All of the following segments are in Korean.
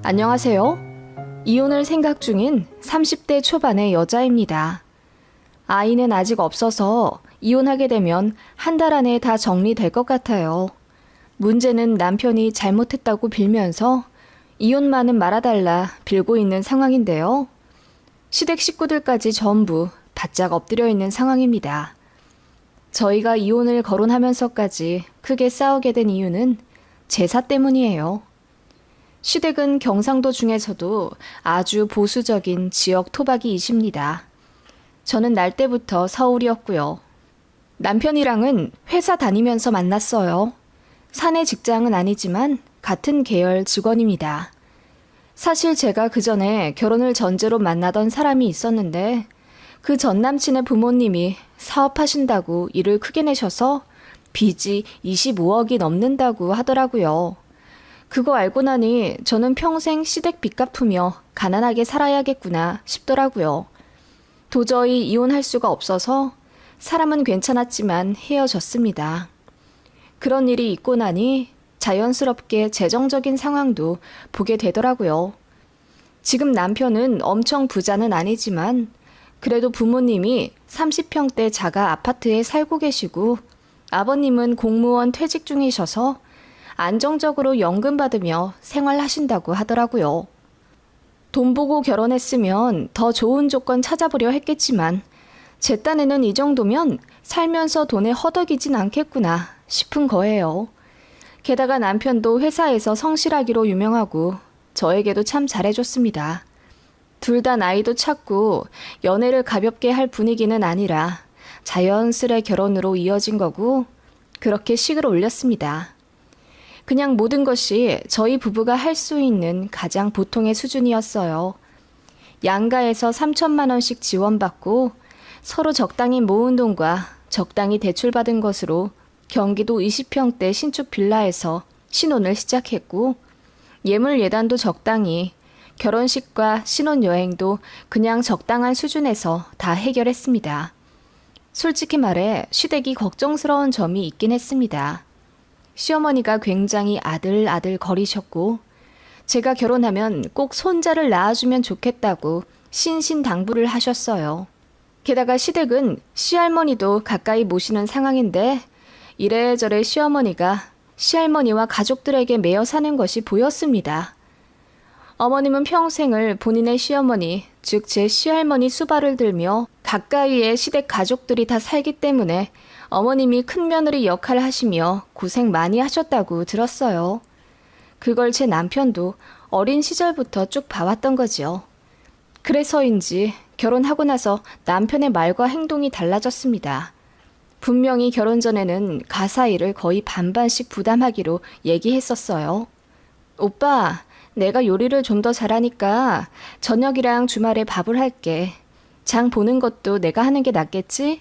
안녕하세요. 이혼을 생각 중인 30대 초반의 여자입니다. 아이는 아직 없어서 이혼하게 되면 한 달 안에 다 정리될 것 같아요. 문제는 남편이 잘못했다고 빌면서 이혼만은 말아달라 빌고 있는 상황인데요. 시댁 식구들까지 전부 바짝 엎드려 있는 상황입니다. 저희가 이혼을 거론하면서까지 크게 싸우게 된 이유는 제사 때문이에요. 시댁은 경상도 중에서도 아주 보수적인 지역 토박이이십니다. 저는 날 때부터 서울이었고요. 남편이랑은 회사 다니면서 만났어요. 사내 직장은 아니지만 같은 계열 직원입니다. 사실 제가 그 전에 결혼을 전제로 만나던 사람이 있었는데 그 전 남친의 부모님이 사업하신다고 일을 크게 내셔서 빚이 25억이 넘는다고 하더라고요. 그거 알고 나니 저는 평생 시댁 빚 갚으며 가난하게 살아야겠구나 싶더라고요. 도저히 이혼할 수가 없어서 사람은 괜찮았지만 헤어졌습니다. 그런 일이 있고 나니 자연스럽게 재정적인 상황도 보게 되더라고요. 지금 남편은 엄청 부자는 아니지만 그래도 부모님이 30평대 자가 아파트에 살고 계시고 아버님은 공무원 퇴직 중이셔서 안정적으로 연금 받으며 생활하신다고 하더라고요. 돈 보고 결혼했으면 더 좋은 조건 찾아보려 했겠지만 제 딴에는 이 정도면 살면서 돈에 허덕이진 않겠구나 싶은 거예요. 게다가 남편도 회사에서 성실하기로 유명하고 저에게도 참 잘해줬습니다. 둘 다 나이도 찼고 연애를 가볍게 할 분위기는 아니라 자연스레 결혼으로 이어진 거고 그렇게 식을 올렸습니다. 그냥 모든 것이 저희 부부가 할 수 있는 가장 보통의 수준이었어요. 양가에서 3천만 원씩 지원받고 서로 적당히 모은 돈과 적당히 대출받은 것으로 경기도 20평대 신축 빌라에서 신혼을 시작했고 예물 예단도 적당히 결혼식과 신혼여행도 그냥 적당한 수준에서 다 해결했습니다. 솔직히 말해 시댁이 걱정스러운 점이 있긴 했습니다. 시어머니가 굉장히 아들 거리셨고 제가 결혼하면 꼭 손자를 낳아주면 좋겠다고 신신당부를 하셨어요. 게다가 시댁은 시할머니도 가까이 모시는 상황인데 이래저래 시어머니가 시할머니와 가족들에게 매여 사는 것이 보였습니다. 어머님은 평생을 본인의 시어머니, 즉 제 시할머니 수발을 들며 가까이에 시댁 가족들이 다 살기 때문에 어머님이 큰며느리 역할을 하시며 고생 많이 하셨다고 들었어요. 그걸 제 남편도 어린 시절부터 쭉 봐왔던 거지요. 그래서인지 결혼하고 나서 남편의 말과 행동이 달라졌습니다. 분명히 결혼 전에는 가사 일을 거의 반반씩 부담하기로 얘기했었어요. 오빠, 내가 요리를 좀 더 잘하니까 저녁이랑 주말에 밥을 할게. 장 보는 것도 내가 하는 게 낫겠지?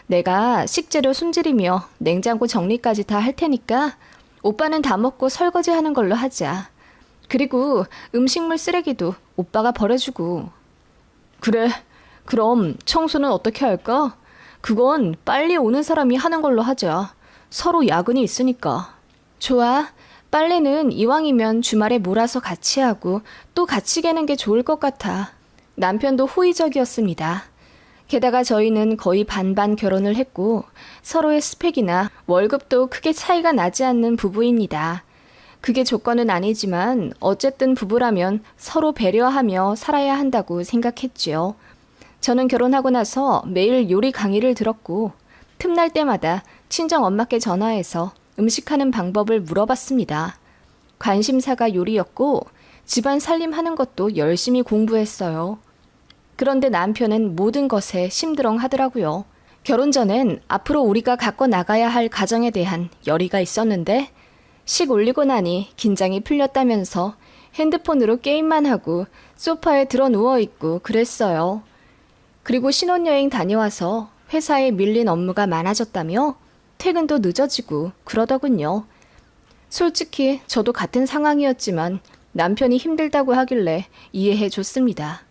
내가 식재료 손질이며 냉장고 정리까지 다 할 테니까 오빠는 다 먹고 설거지 하는 걸로 하자. 그리고 음식물 쓰레기도 오빠가 버려주고. 그래, 그럼 청소는 어떻게 할까? 그건 빨리 오는 사람이 하는 걸로 하자. 서로 야근이 있으니까. 좋아. 빨래는 이왕이면 주말에 몰아서 같이 하고 또 같이 개는 게 좋을 것 같아. 남편도 호의적이었습니다. 게다가 저희는 거의 반반 결혼을 했고 서로의 스펙이나 월급도 크게 차이가 나지 않는 부부입니다. 그게 조건은 아니지만 어쨌든 부부라면 서로 배려하며 살아야 한다고 생각했지요. 저는 결혼하고 나서 매일 요리 강의를 들었고 틈날 때마다 친정 엄마께 전화해서 음식하는 방법을 물어봤습니다. 관심사가 요리였고 집안 살림하는 것도 열심히 공부했어요. 그런데 남편은 모든 것에 심드렁 하더라고요. 결혼 전엔 앞으로 우리가 갖고 나가야 할 가정에 대한 열의가 있었는데 식 올리고 나니 긴장이 풀렸다면서 핸드폰으로 게임만 하고 소파에 드러 누워있고 그랬어요. 그리고 신혼여행 다녀와서 회사에 밀린 업무가 많아졌다며 퇴근도 늦어지고 그러더군요. 솔직히 저도 같은 상황이었지만 남편이 힘들다고 하길래 이해해 줬습니다.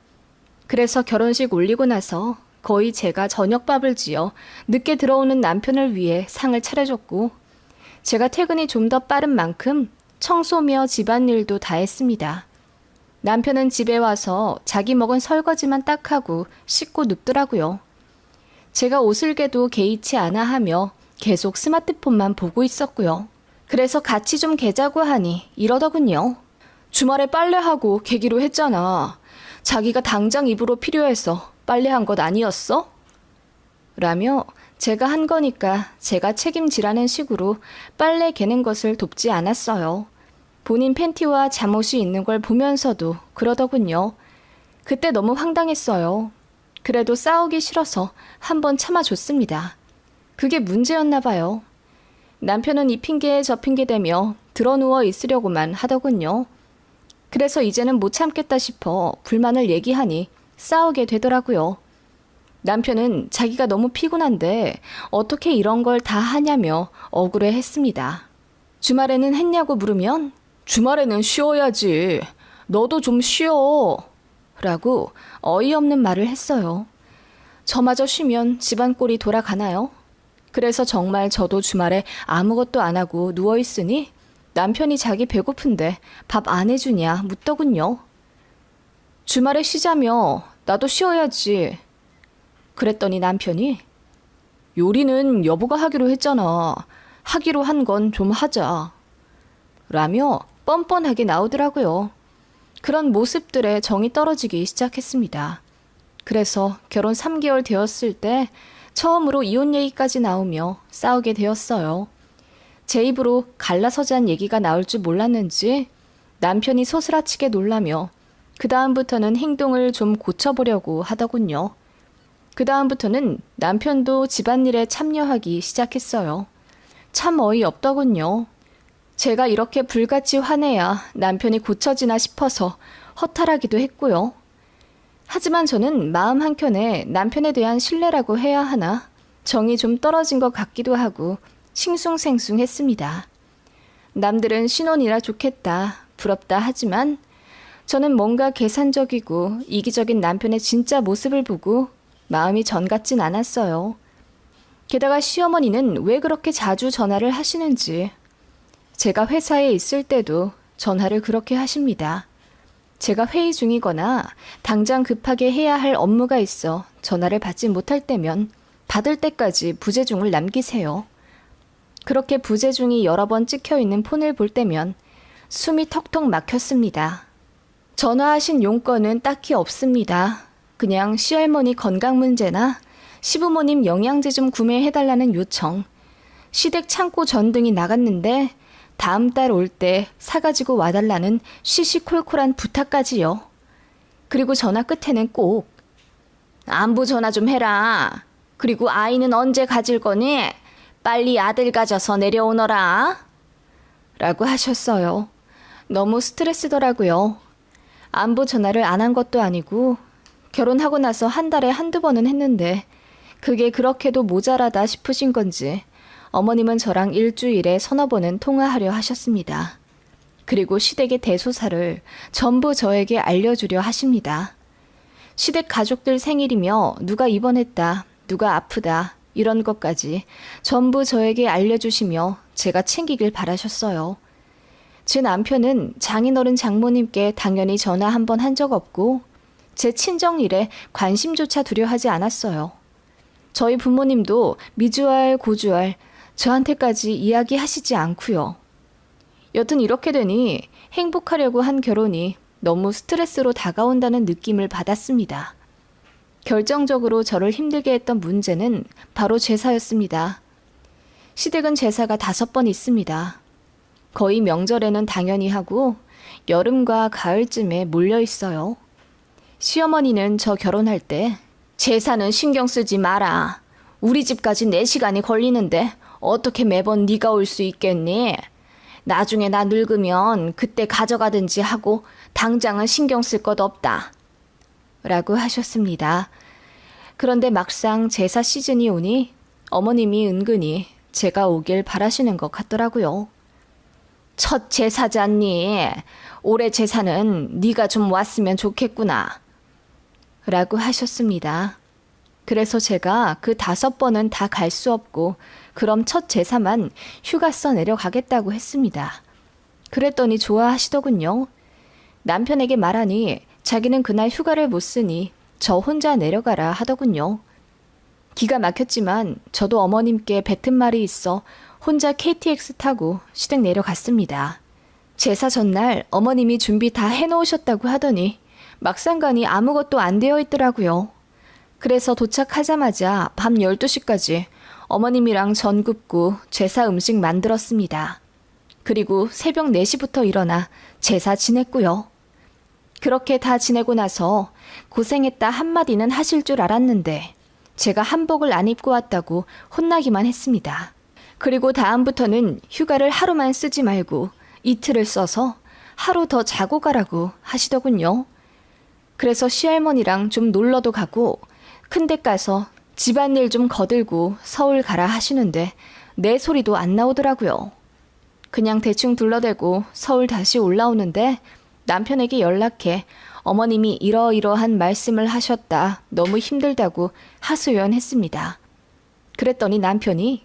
그래서 결혼식 올리고 나서 거의 제가 저녁밥을 지어 늦게 들어오는 남편을 위해 상을 차려줬고, 제가 퇴근이 좀 더 빠른 만큼 청소며 집안일도 다 했습니다. 남편은 집에 와서 자기 먹은 설거지만 딱 하고 씻고 눕더라고요. 제가 옷을 개도 개의치 않아 하며 계속 스마트폰만 보고 있었고요. 그래서 같이 좀 개자고 하니 이러더군요. 주말에 빨래하고 개기로 했잖아. 자기가 당장 입으로 필요해서 빨래한 것 아니었어? 라며 제가 한 거니까 제가 책임지라는 식으로 빨래 개는 것을 돕지 않았어요. 본인 팬티와 잠옷이 있는 걸 보면서도 그러더군요. 그때 너무 황당했어요. 그래도 싸우기 싫어서 한번 참아줬습니다. 그게 문제였나 봐요. 남편은 이 핑계에 저 핑계 대며 드러누워 있으려고만 하더군요. 그래서 이제는 못 참겠다 싶어 불만을 얘기하니 싸우게 되더라고요. 남편은 자기가 너무 피곤한데 어떻게 이런 걸 다 하냐며 억울해했습니다. 주말에는 했냐고 물으면 주말에는 쉬어야지. 너도 좀 쉬어. 라고 어이없는 말을 했어요. 저마저 쉬면 집안 꼴이 돌아가나요? 그래서 정말 저도 주말에 아무것도 안 하고 누워있으니 남편이 자기 배고픈데 밥 안 해주냐 묻더군요. 주말에 쉬자며 나도 쉬어야지. 그랬더니 남편이 요리는 여보가 하기로 했잖아. 하기로 한 건 좀 하자. 라며 뻔뻔하게 나오더라고요. 그런 모습들에 정이 떨어지기 시작했습니다. 그래서 결혼 3개월 되었을 때 처음으로 이혼 얘기까지 나오며 싸우게 되었어요. 제 입으로 갈라서자는 얘기가 나올 줄 몰랐는지 남편이 소스라치게 놀라며 그 다음부터는 행동을 좀 고쳐보려고 하더군요. 그 다음부터는 남편도 집안일에 참여하기 시작했어요. 참 어이없더군요. 제가 이렇게 불같이 화내야 남편이 고쳐지나 싶어서 허탈하기도 했고요. 하지만 저는 마음 한켠에 남편에 대한 신뢰라고 해야 하나 정이 좀 떨어진 것 같기도 하고 싱숭생숭했습니다. 남들은 신혼이라 좋겠다, 부럽다 하지만 저는 뭔가 계산적이고 이기적인 남편의 진짜 모습을 보고 마음이 전 같진 않았어요. 게다가 시어머니는 왜 그렇게 자주 전화를 하시는지 제가 회사에 있을 때도 전화를 그렇게 하십니다. 제가 회의 중이거나 당장 급하게 해야 할 업무가 있어 전화를 받지 못할 때면 받을 때까지 부재중을 남기세요. 그렇게 부재중이 여러 번 찍혀 있는 폰을 볼 때면 숨이 턱턱 막혔습니다. 전화하신 용건은 딱히 없습니다. 그냥 시할머니 건강 문제나 시부모님 영양제 좀 구매해달라는 요청, 시댁 창고 전등이 나갔는데 다음 달 올 때 사가지고 와달라는 시시콜콜한 부탁까지요. 그리고 전화 끝에는 꼭 안부 전화 좀 해라. 그리고 아이는 언제 가질 거니? 빨리 아들 가져서 내려오너라. 라고 하셨어요. 너무 스트레스더라고요. 안부 전화를 안 한 것도 아니고 결혼하고 나서 한 달에 한두 번은 했는데 그게 그렇게도 모자라다 싶으신 건지 어머님은 저랑 일주일에 서너 번은 통화하려 하셨습니다. 그리고 시댁의 대소사를 전부 저에게 알려주려 하십니다. 시댁 가족들 생일이며 누가 입원했다, 누가 아프다 이런 것까지 전부 저에게 알려주시며 제가 챙기길 바라셨어요. 제 남편은 장인어른 장모님께 당연히 전화 한 번 한 적 없고 제 친정일에 관심조차 두려하지 않았어요. 저희 부모님도 미주알 고주알 저한테까지 이야기하시지 않고요. 여튼 이렇게 되니 행복하려고 한 결혼이 너무 스트레스로 다가온다는 느낌을 받았습니다. 결정적으로 저를 힘들게 했던 문제는 바로 제사였습니다. 시댁은 제사가 5번 있습니다. 거의 명절에는 당연히 하고 여름과 가을쯤에 몰려 있어요. 시어머니는 저 결혼할 때 제사는 신경 쓰지 마라. 우리 집까지 4시간이 걸리는데 어떻게 매번 네가 올 수 있겠니? 나중에 나 늙으면 그때 가져가든지 하고 당장은 신경 쓸 것 없다. 라고 하셨습니다. 그런데 막상 제사 시즌이 오니 어머님이 은근히 제가 오길 바라시는 것 같더라고요. 첫 제사잖니. 올해 제사는 네가 좀 왔으면 좋겠구나. 라고 하셨습니다. 그래서 제가 그 5번은 다 갈 수 없고 그럼 첫 제사만 휴가 써 내려가겠다고 했습니다. 그랬더니 좋아하시더군요. 남편에게 말하니 자기는 그날 휴가를 못 쓰니 저 혼자 내려가라 하더군요. 기가 막혔지만 저도 어머님께 뱉은 말이 있어 혼자 KTX 타고 시댁 내려갔습니다. 제사 전날 어머님이 준비 다 해놓으셨다고 하더니 막상 가니 아무것도 안 되어 있더라고요. 그래서 도착하자마자 밤 12시까지 어머님이랑 전 굽고 제사 음식 만들었습니다. 그리고 새벽 4시부터 일어나 제사 지냈고요. 그렇게 다 지내고 나서 고생했다 한마디는 하실 줄 알았는데 제가 한복을 안 입고 왔다고 혼나기만 했습니다. 그리고 다음부터는 휴가를 하루만 쓰지 말고 이틀을 써서 하루 더 자고 가라고 하시더군요. 그래서 시할머니랑 좀 놀러도 가고 큰데 가서 집안일 좀 거들고 서울 가라 하시는데 내 소리도 안 나오더라고요. 그냥 대충 둘러대고 서울 다시 올라오는데 남편에게 연락해 어머님이 이러이러한 말씀을 하셨다. 너무 힘들다고 하소연했습니다. 그랬더니 남편이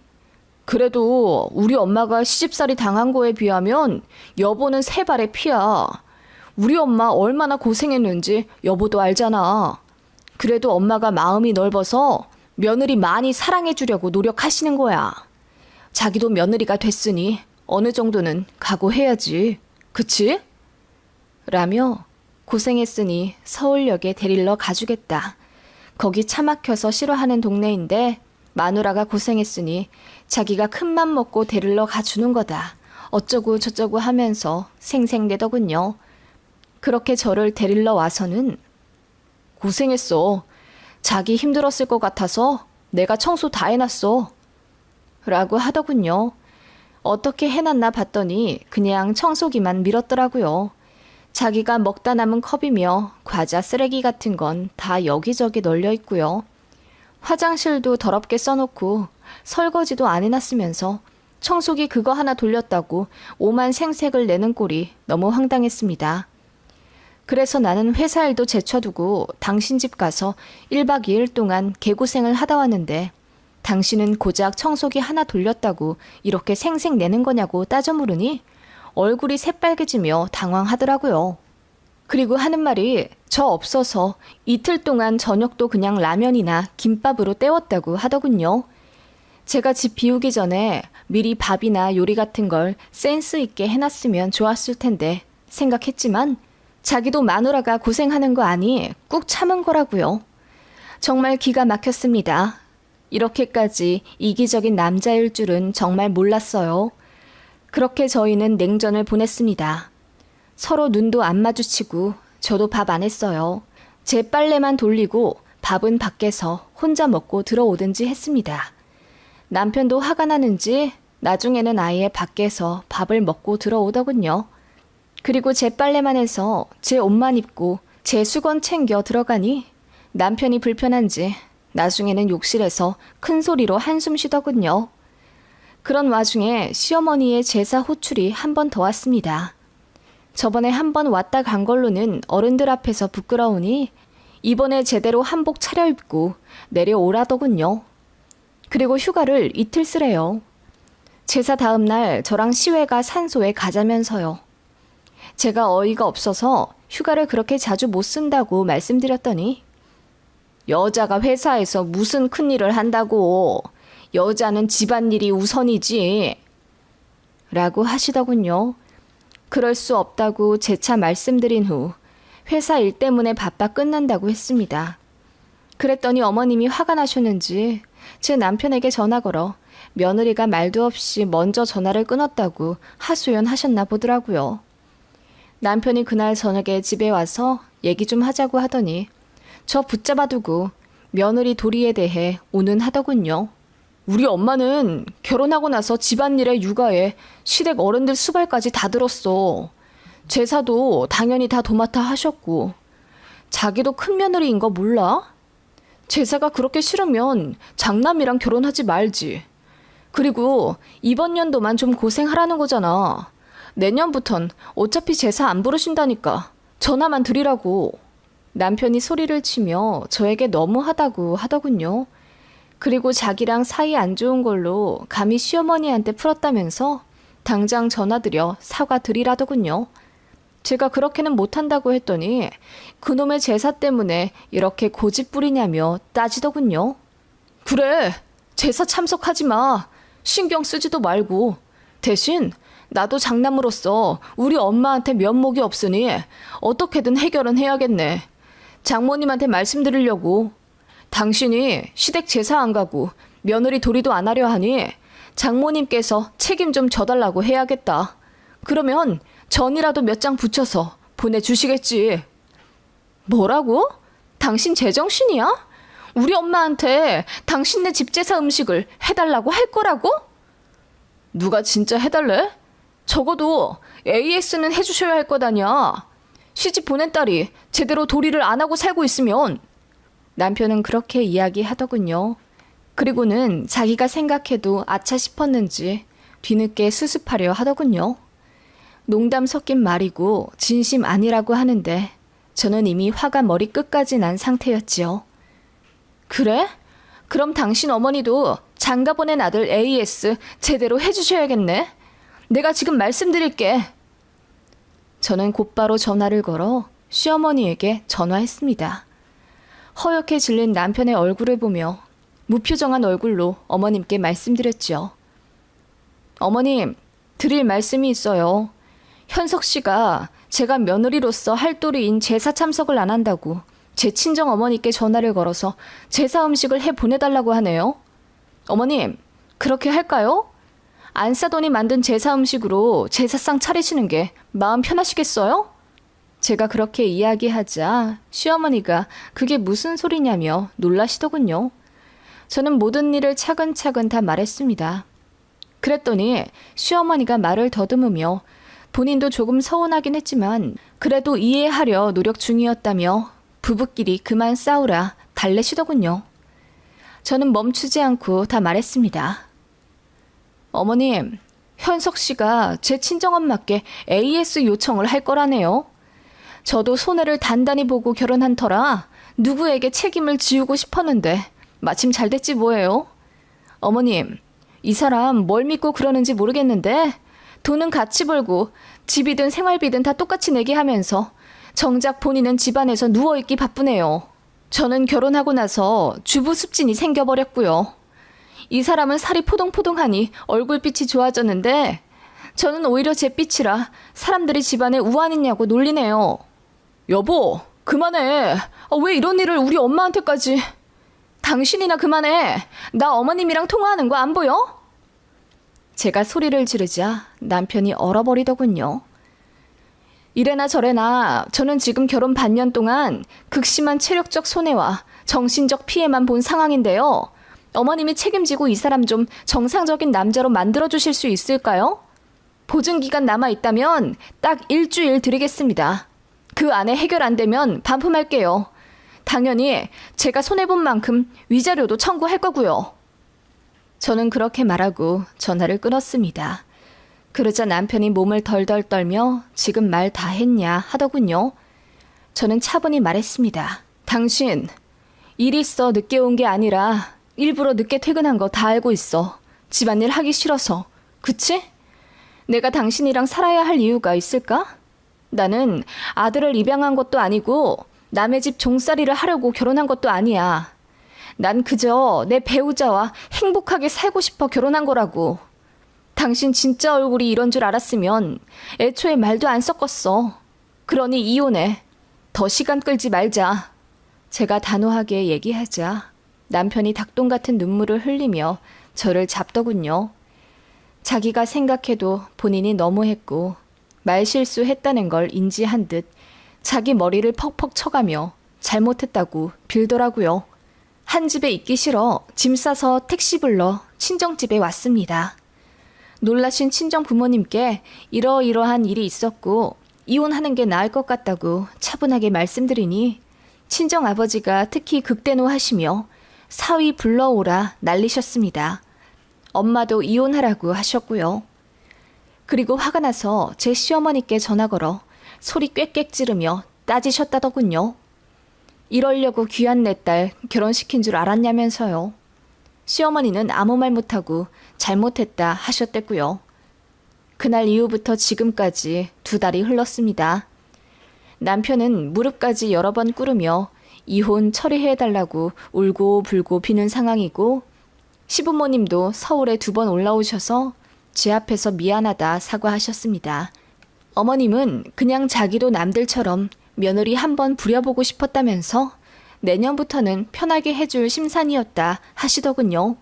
그래도 우리 엄마가 시집살이 당한 거에 비하면 여보는 세 발의 피야. 우리 엄마 얼마나 고생했는지 여보도 알잖아. 그래도 엄마가 마음이 넓어서 며느리 많이 사랑해 주려고 노력하시는 거야. 자기도 며느리가 됐으니 어느 정도는 각오해야지. 그치? 라며 고생했으니 서울역에 데리러 가주겠다. 거기 차 막혀서 싫어하는 동네인데 마누라가 고생했으니 자기가 큰맘 먹고 데리러 가주는 거다. 어쩌고 저쩌고 하면서 생색내더군요. 그렇게 저를 데리러 와서는 고생했어. 자기 힘들었을 것 같아서 내가 청소 다 해놨어. 라고 하더군요. 어떻게 해놨나 봤더니 그냥 청소기만 밀었더라고요. 자기가 먹다 남은 컵이며 과자 쓰레기 같은 건 다 여기저기 널려 있고요. 화장실도 더럽게 써놓고 설거지도 안 해놨으면서 청소기 그거 하나 돌렸다고 오만 생색을 내는 꼴이 너무 황당했습니다. 그래서 나는 회사 일도 제쳐두고 당신 집 가서 1박 2일 동안 개고생을 하다 왔는데 당신은 고작 청소기 하나 돌렸다고 이렇게 생색 내는 거냐고 따져 물으니 얼굴이 새빨개지며 당황하더라고요. 그리고 하는 말이 저 없어서 이틀 동안 저녁도 그냥 라면이나 김밥으로 때웠다고 하더군요. 제가 집 비우기 전에 미리 밥이나 요리 같은 걸 센스 있게 해놨으면 좋았을 텐데 생각했지만 자기도 마누라가 고생하는 거 아니 꾹 참은 거라고요. 정말 기가 막혔습니다. 이렇게까지 이기적인 남자일 줄은 정말 몰랐어요. 그렇게 저희는 냉전을 보냈습니다. 서로 눈도 안 마주치고 저도 밥 안 했어요. 제 빨래만 돌리고 밥은 밖에서 혼자 먹고 들어오든지 했습니다. 남편도 화가 나는지 나중에는 아예 밖에서 밥을 먹고 들어오더군요. 그리고 제 빨래만 해서 제 옷만 입고 제 수건 챙겨 들어가니 남편이 불편한지 나중에는 욕실에서 큰 소리로 한숨 쉬더군요. 그런 와중에 시어머니의 제사 호출이 한 번 더 왔습니다. 저번에 한 번 왔다 간 걸로는 어른들 앞에서 부끄러우니 이번에 제대로 한복 차려입고 내려오라더군요. 그리고 휴가를 이틀 쓰래요. 제사 다음 날 저랑 시외가 산소에 가자면서요. 제가 어이가 없어서 휴가를 그렇게 자주 못 쓴다고 말씀드렸더니 여자가 회사에서 무슨 큰일을 한다고. 여자는 집안일이 우선이지. 라고 하시더군요. 그럴 수 없다고 재차 말씀드린 후 회사 일 때문에 바빠 끝난다고 했습니다. 그랬더니 어머님이 화가 나셨는지 제 남편에게 전화 걸어 며느리가 말도 없이 먼저 전화를 끊었다고 하소연하셨나 보더라고요. 남편이 그날 저녁에 집에 와서 얘기 좀 하자고 하더니 저 붙잡아두고 며느리 도리에 대해 운운하더군요. 우리 엄마는 결혼하고 나서 집안일에 육아에 시댁 어른들 수발까지 다 들었어. 제사도 당연히 다 도맡아 하셨고. 자기도 큰 며느리인 거 몰라? 제사가 그렇게 싫으면 장남이랑 결혼하지 말지. 그리고 이번 연도만 좀 고생하라는 거잖아. 내년부턴 어차피 제사 안 부르신다니까 전화만 드리라고. 남편이 소리를 치며 저에게 너무하다고 하더군요. 그리고 자기랑 사이 안 좋은 걸로 감히 시어머니한테 풀었다면서 당장 전화드려 사과드리라더군요. 제가 그렇게는 못한다고 했더니 그놈의 제사 때문에 이렇게 고집부리냐며 따지더군요. 그래, 제사 참석하지 마. 신경 쓰지도 말고. 대신 나도 장남으로서 우리 엄마한테 면목이 없으니 어떻게든 해결은 해야겠네. 장모님한테 말씀드리려고. 당신이 시댁 제사 안 가고 며느리 도리도 안 하려 하니 장모님께서 책임 좀 져달라고 해야겠다. 그러면 전이라도 몇 장 붙여서 보내주시겠지. 뭐라고? 당신 제정신이야? 우리 엄마한테 당신네 집 제사 음식을 해달라고 할 거라고? 누가 진짜 해달래? 적어도 AS는 해주셔야 할 거다냐. 시집 보낸 딸이 제대로 도리를 안 하고 살고 있으면. 남편은 그렇게 이야기하더군요. 그리고는 자기가 생각해도 아차 싶었는지 뒤늦게 수습하려 하더군요. 농담 섞인 말이고 진심 아니라고 하는데 저는 이미 화가 머리 끝까지 난 상태였지요. 그래? 그럼 당신 어머니도 장가 보낸 아들 AS 제대로 해주셔야겠네. 내가 지금 말씀드릴게. 저는 곧바로 전화를 걸어 시어머니에게 전화했습니다. 허옇게 질린 남편의 얼굴을 보며 무표정한 얼굴로 어머님께 말씀드렸죠. 어머님, 드릴 말씀이 있어요. 현석 씨가 제가 며느리로서 할도리인 제사 참석을 안 한다고 제 친정 어머니께 전화를 걸어서 제사 음식을 해 보내달라고 하네요. 어머님, 그렇게 할까요? 안 싸더니 만든 제사 음식으로 제사상 차리시는 게 마음 편하시겠어요? 제가 그렇게 이야기하자 시어머니가 그게 무슨 소리냐며 놀라시더군요. 저는 모든 일을 차근차근 다 말했습니다. 그랬더니 시어머니가 말을 더듬으며 본인도 조금 서운하긴 했지만 그래도 이해하려 노력 중이었다며 부부끼리 그만 싸우라 달래시더군요. 저는 멈추지 않고 다 말했습니다. 어머님, 현석 씨가 제 친정엄마께 AS 요청을 할 거라네요. 저도 손해를 단단히 보고 결혼한 터라 누구에게 책임을 지우고 싶었는데 마침 잘 됐지 뭐예요. 어머님, 이 사람 뭘 믿고 그러는지 모르겠는데 돈은 같이 벌고 집이든 생활비든 다 똑같이 내게 하면서 정작 본인은 집안에서 누워있기 바쁘네요. 저는 결혼하고 나서 주부 습진이 생겨버렸고요. 이 사람은 살이 포동포동하니 얼굴빛이 좋아졌는데 저는 오히려 잿빛이라 사람들이 집안에 우환 있냐고 놀리네요. 여보, 그만해. 왜 이런 일을 우리 엄마한테까지. 당신이나 그만해. 나 어머님이랑 통화하는 거 안 보여? 제가 소리를 지르자 남편이 얼어버리더군요. 이래나 저래나 저는 지금 결혼 반년 동안 극심한 체력적 손해와 정신적 피해만 본 상황인데요. 어머님이 책임지고 이 사람 좀 정상적인 남자로 만들어주실 수 있을까요? 보증기간 남아있다면 딱 일주일 드리겠습니다. 그 안에 해결 안 되면 반품할게요. 당연히 제가 손해본 만큼 위자료도 청구할 거고요. 저는 그렇게 말하고 전화를 끊었습니다. 그러자 남편이 몸을 덜덜 떨며 지금 말 다 했냐 하더군요. 저는 차분히 말했습니다. 당신, 일 있어 늦게 온 게 아니라 일부러 늦게 퇴근한 거 다 알고 있어. 집안일 하기 싫어서. 그치? 내가 당신이랑 살아야 할 이유가 있을까? 나는 아들을 입양한 것도 아니고 남의 집 종살이를 하려고 결혼한 것도 아니야. 난 그저 내 배우자와 행복하게 살고 싶어 결혼한 거라고. 당신 진짜 얼굴이 이런 줄 알았으면 애초에 말도 안 섞었어. 그러니 이혼해. 더 시간 끌지 말자. 제가 단호하게 얘기하자 남편이 닭똥 같은 눈물을 흘리며 저를 잡더군요. 자기가 생각해도 본인이 너무했고 말실수했다는 걸 인지한 듯 자기 머리를 퍽퍽 쳐가며 잘못했다고 빌더라고요. 한 집에 있기 싫어 짐 싸서 택시 불러 친정집에 왔습니다. 놀라신 친정 부모님께 이러이러한 일이 있었고 이혼하는 게 나을 것 같다고 차분하게 말씀드리니 친정 아버지가 특히 극대노하시며 사위 불러오라 난리셨습니다. 엄마도 이혼하라고 하셨고요. 그리고 화가 나서 제 시어머니께 전화 걸어 소리 꽥꽥 지르며 따지셨다더군요. 이러려고 귀한 내 딸 결혼시킨 줄 알았냐면서요. 시어머니는 아무 말 못하고 잘못했다 하셨댔고요. 그날 이후부터 지금까지 2달이 흘렀습니다. 남편은 무릎까지 여러 번 꿇으며 이혼 처리해달라고 울고 불고 비는 상황이고, 시부모님도 서울에 2번 올라오셔서 제 앞에서 미안하다 사과하셨습니다. 어머님은 그냥 자기도 남들처럼 며느리 한번 부려보고 싶었다면서 내년부터는 편하게 해줄 심산이었다 하시더군요.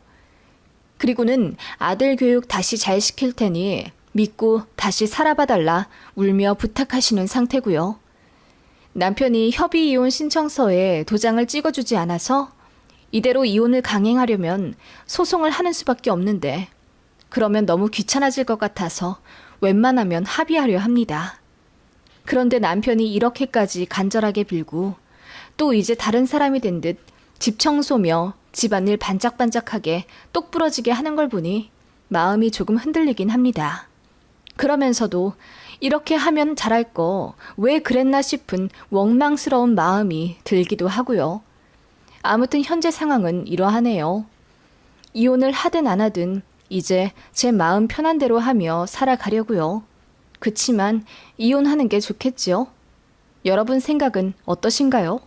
그리고는 아들 교육 다시 잘 시킬 테니 믿고 다시 살아봐달라 울며 부탁하시는 상태고요. 남편이 협의 이혼 신청서에 도장을 찍어주지 않아서 이대로 이혼을 강행하려면 소송을 하는 수밖에 없는데, 그러면 너무 귀찮아질 것 같아서 웬만하면 합의하려 합니다. 그런데 남편이 이렇게까지 간절하게 빌고 또 이제 다른 사람이 된 듯 집 청소며 집안일 반짝반짝하게 똑부러지게 하는 걸 보니 마음이 조금 흔들리긴 합니다. 그러면서도 이렇게 하면 잘할 거 왜 그랬나 싶은 원망스러운 마음이 들기도 하고요. 아무튼 현재 상황은 이러하네요. 이혼을 하든 안 하든 이제 제 마음 편한 대로 하며 살아가려고요. 그치만 이혼하는 게 좋겠지요? 여러분 생각은 어떠신가요?